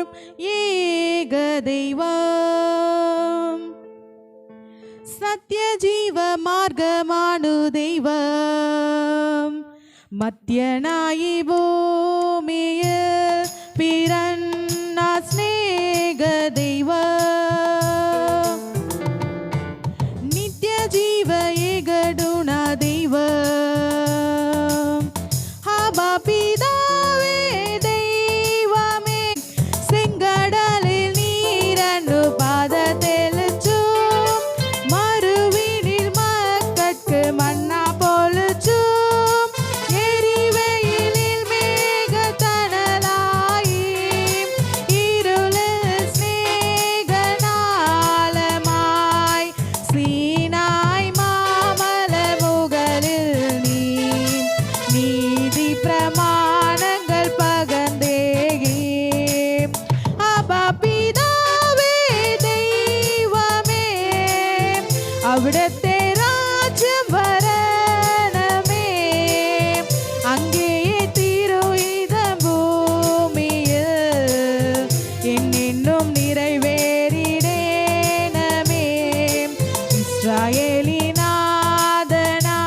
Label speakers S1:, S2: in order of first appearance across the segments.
S1: வாழும் ஏக தெய்வம். சத்ய ஜீவ மார்க்கமானு தெய்வம். மத்தியனாயி பூமியில் பிறந்த ஸ்நேக தெய்வம். நித்ய ஜீவ ஏகடுண தெய்வம். ஹபா பிதாவே தெய்வமே. செங்கடலில் நீரண்டு பாத தெளிச்சும் மறுவினில் மக்கட்கு மன்னா பொழிச்சும் எரிவெயிலில் மேக தணலாயி இருளில் ஸ்நேக நாளமாய் சீனாய் மாமல முகலில் நீதி பிரமாணங்கள் பகந்தேகி அப்பா பிதாவே தெய்வமே. அவிடத்தே ராஜ்யம் வரணமே. அங்கேயே திருவித பூமியில் என்னும் நிறைவேறிடேனமே. இஸ்ராயேலின் நாதனாய்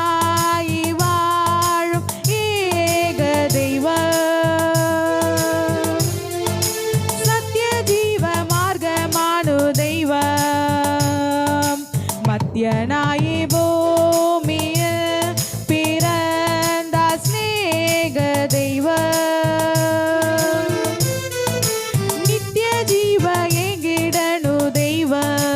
S1: வாழும் ஏக தெய்வம். சத்ய ஜீவ மார்க்கமானு தெய்வம். மத்தியனாயி